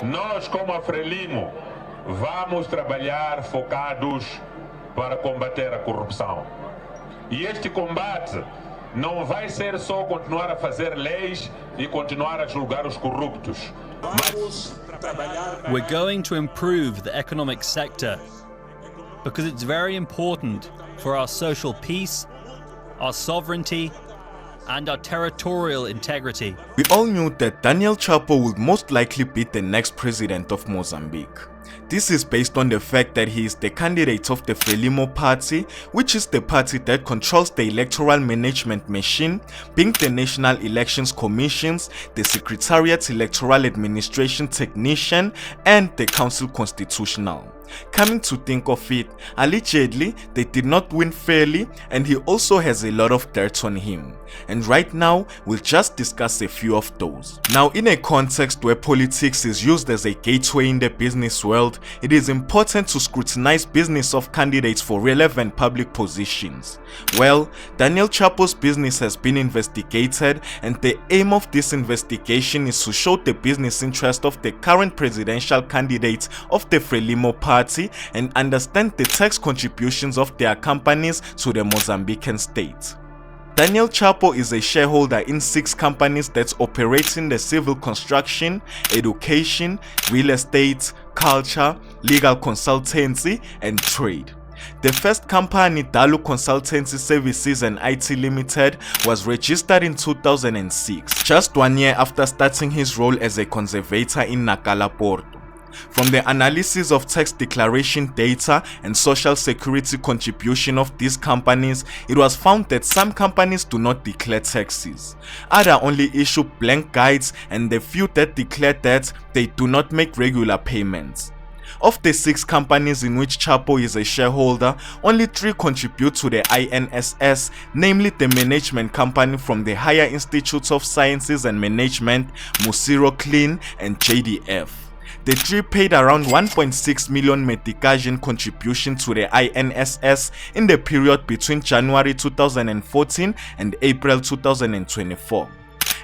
Nós, como a Frelimo, vamos trabalhar focados para combater a corrupção. E este combate não vai ser só continuar a fazer leis e continuar a julgar os corruptos. We're going to improve the economic sector because it's very important for our social peace, our sovereignty, and our territorial integrity. We all knew that Daniel Chapo would most likely be the next president of Mozambique. This is based on the fact that he is the candidate of the Frelimo Party, which is the party that controls the electoral management machine, being the National Elections Commissions, the Secretariat Electoral Administration Technician, and the Council Constitutional. Coming to think of it, allegedly they did not win fairly, and he also has a lot of dirt on him. And right now, we'll just discuss a few of those. Now, in a context where politics is used as a gateway in the business world, it is important to scrutinize business of candidates for relevant public positions. Well, Daniel Chapo's business has been investigated, and the aim of this investigation is to show the business interest of the current presidential candidate of the Frelimo Party and understand the tax contributions of their companies to the Mozambican state. Daniel Chapo is a shareholder in 6 companies that operate in the civil construction, education, real estate, culture, legal consultancy, and trade. The first company, Dalu Consultancy Services and IT Limited, was registered in 2006, just 1 year after starting his role as a conservator in Nacala Porto. From the analysis of tax declaration data and social security contribution of these companies, it was found that some companies do not declare taxes. Others only issue blank guides, and the few that declare that, they do not make regular payments. Of the 6 companies in which Chapo is a shareholder, only 3 contribute to the INSS, namely the management company from the Higher Institutes of Sciences and Management, Musiro Clean, and JDF. The 3 paid around 1.6 million Metikajan contribution to the INSS in the period between January 2014 and April 2024.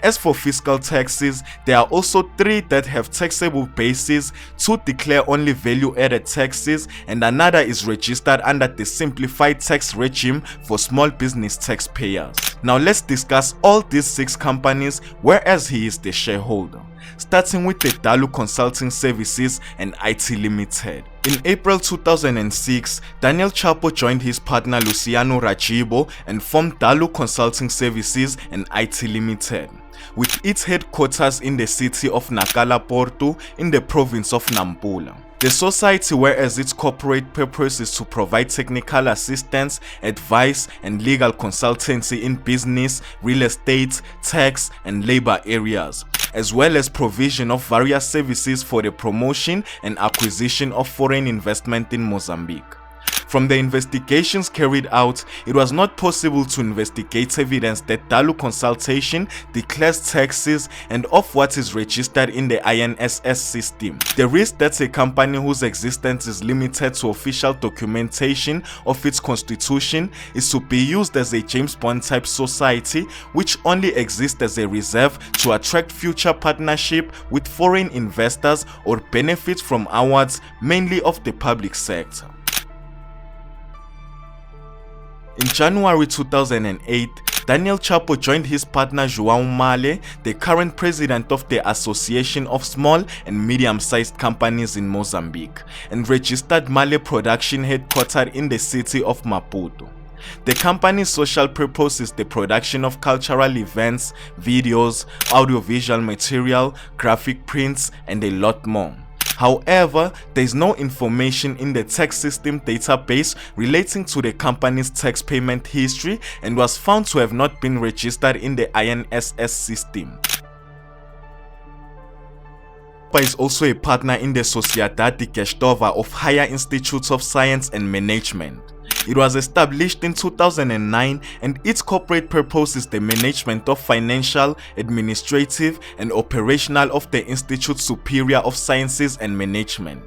As for fiscal taxes, there are also 3 that have taxable bases, 2 declare only value-added taxes, and another is registered under the simplified tax regime for small business taxpayers. Now let's discuss all these 6 companies, whereas he is the shareholder. Starting with the Dalu Consulting Services and IT Limited. In April 2006, Daniel Chapo joined his partner Luciano Rajibo and formed Dalu Consulting Services and IT Limited, with its headquarters in the city of Nacala Porto in the province of Nampula. The society, whereas its corporate purpose is to provide technical assistance, advice, and legal consultancy in business, real estate, tax, and labor areas, as well as provision of various services for the promotion and acquisition of foreign investment in Mozambique. From the investigations carried out, it was not possible to investigate evidence that Dalu Consultation declares taxes and of what is registered in the INSS system. The risk that a company whose existence is limited to official documentation of its constitution is to be used as a James Bond type society which only exists as a reserve to attract future partnership with foreign investors or benefit from awards mainly of the public sector. In January 2008, Daniel Chapo joined his partner João Male, the current president of the Association of Small and Medium-Sized Companies in Mozambique, and registered Male Production headquartered in the city of Maputo. The company's social purpose is the production of cultural events, videos, audiovisual material, graphic prints, and a lot more. However, there is no information in the tax system database relating to the company's tax payment history and was found to have not been registered in the INSS system. Chapo is also a partner in the Sociedade Gestora of Higher Institutes of Science and Management. It was established in 2009 and its corporate purpose is the management of financial, administrative, and operational of the Institute Superior of Sciences and Management.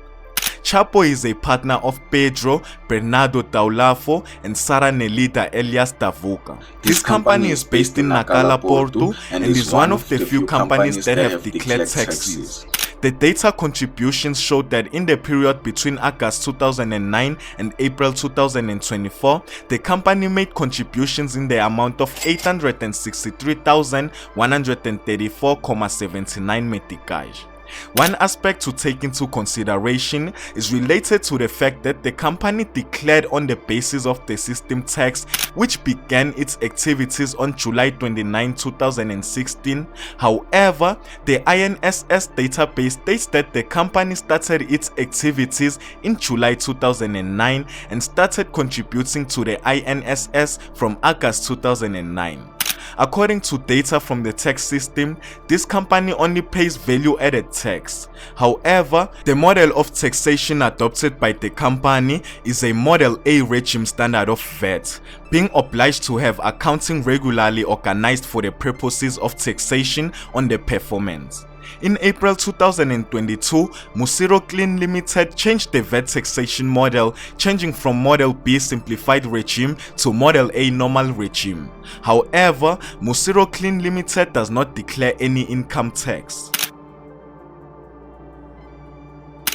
Chapo is a partner of Pedro, Bernardo Taulafo, and Sara Nelida Elias Tavuka. This company is based in Nacala Porto and is one of the few companies that have declared taxes. The data contributions showed that in the period between August 2009 and April 2024, the company made contributions in the amount of 863,134.79 meticais. One aspect to take into consideration is related to the fact that the company declared on the basis of the system tax, which began its activities on July 29, 2016. However, the INSS database states that the company started its activities in July 2009 and started contributing to the INSS from August 2009. According to data from the tax system, this company only pays value-added tax. However, the model of taxation adopted by the company is a Model A regime standard of VAT, being obliged to have accounting regularly organized for the purposes of taxation on the performance. In April 2022, Musiro Clean Limited changed the VAT taxation model, changing from Model B simplified regime to Model A normal regime. However, Musiro Clean Limited does not declare any income tax.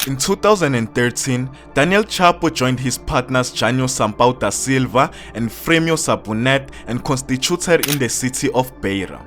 In 2013, Daniel Chapo joined his partners Janio Sampaio da Silva and Frelimo Party and constituted in the city of Beira.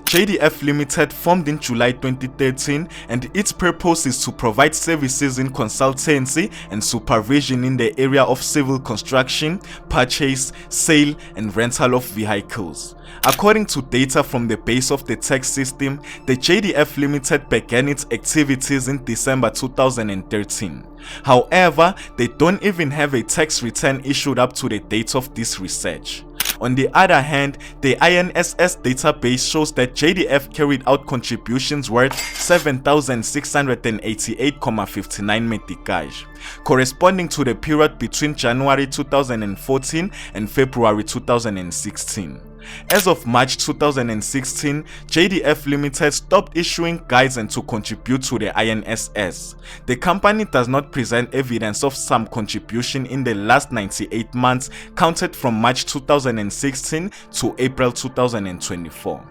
JDF Limited formed in July 2013, and its purpose is to provide services in consultancy and supervision in the area of civil construction, purchase, sale and rental of vehicles. According to data from the base of the tax system, the JDF Limited began its activities in December 2013. However, they don't even have a tax return issued up to the date of this research. On the other hand, the INSS database shows that JDF carried out contributions worth 7,688.59 meticais, corresponding to the period between January 2014 and February 2016. As of March 2016, JDF Limited stopped issuing guides and to contribute to the INSS. The company does not present evidence of some contribution in the last 98 months, counted from March 2016 to April 2024.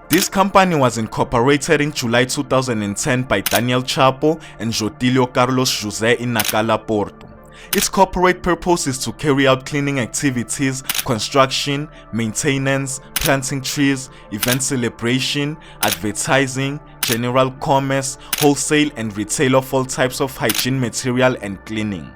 This company was incorporated in July 2010 by Daniel Chapo and Jotilio Carlos José in Nacala, Porto. Its corporate purpose is to carry out cleaning activities, construction, maintenance, planting trees, event celebration, advertising, general commerce, wholesale and retail of all types of hygiene material and cleaning.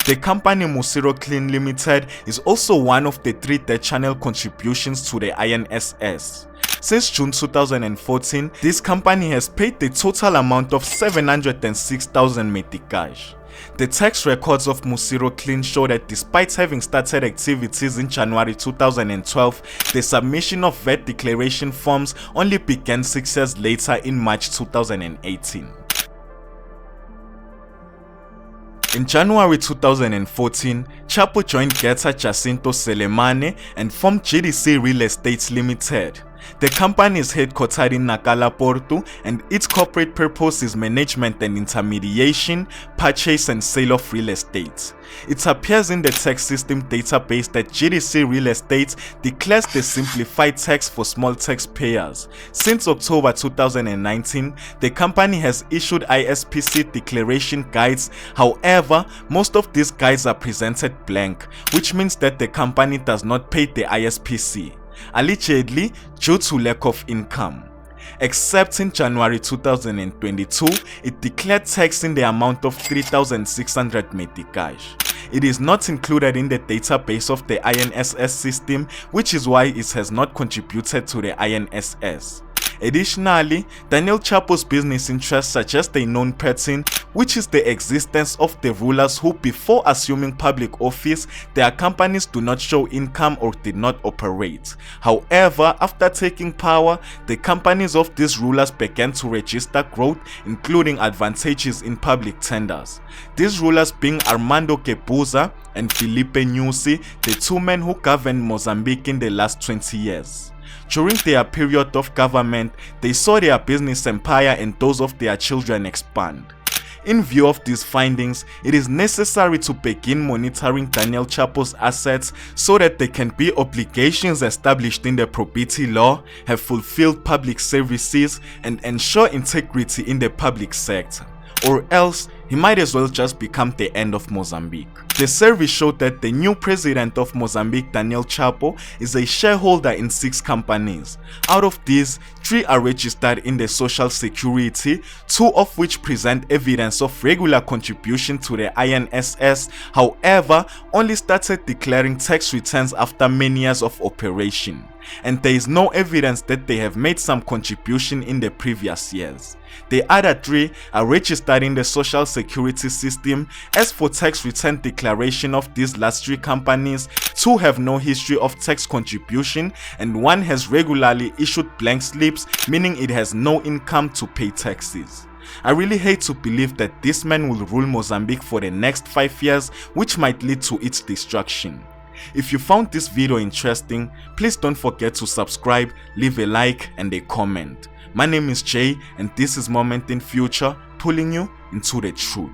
The company Musiro Clean Limited is also one of the 3 debt channel contributions to the INSS. Since June 2014, this company has paid the total amount of 706,000 meticais. The tax records of Musiro Clean show that despite having started activities in January 2012, the submission of VAT declaration forms only began 6 years later in March 2018. In January 2014, Chapo joined Geta Jacinto Selemane and formed GDC Real Estate Limited. The company is headquartered in Nacala, Porto, and its corporate purpose is management and intermediation, purchase and sale of real estate. It appears in the tax system database that GDC Real Estate declares the simplified tax for small taxpayers. Since October 2019, the company has issued ISPC declaration guides. However, most of these guides are presented blank, which means that the company does not pay the ISPC, allegedly due to lack of income. Except in January 2022, it declared tax in the amount of 3,600 meticais. It is not included in the database of the INSS system, which is why it has not contributed to the INSS. Additionally, Daniel Chapo's business interests suggest a known pattern, which is the existence of the rulers who, before assuming public office, their companies do not show income or did not operate. However, after taking power, the companies of these rulers began to register growth, including advantages in public tenders. These rulers being Armando Guebuza and Felipe Nyusi, the 2 men who governed Mozambique in the last 20 years. During their period of government, they saw their business empire and those of their children expand. In view of these findings, it is necessary to begin monitoring Daniel Chapo's assets so that there can be obligations established in the probity law, have fulfilled public services, and ensure integrity in the public sector. Or else, he might as well just become the end of Mozambique. The survey showed that the new president of Mozambique, Daniel Chapo, is a shareholder in 6 companies. Out of these, 3 are registered in the Social Security, 2 of which present evidence of regular contribution to the INSS, however, only started declaring tax returns after many years of operation. And there is no evidence that they have made some contribution in the previous years. The other 3 are registered in the Social Security system. As for tax return declaration of these last 3 companies, 2 have no history of tax contribution and 1 has regularly issued blank slips, meaning it has no income to pay taxes. I really hate to believe that this man will rule Mozambique for the next 5 years, which might lead to its destruction. If you found this video interesting, please don't forget to subscribe, leave a like and a comment. My name is Jay and this is Moment in Future, pulling you into the truth.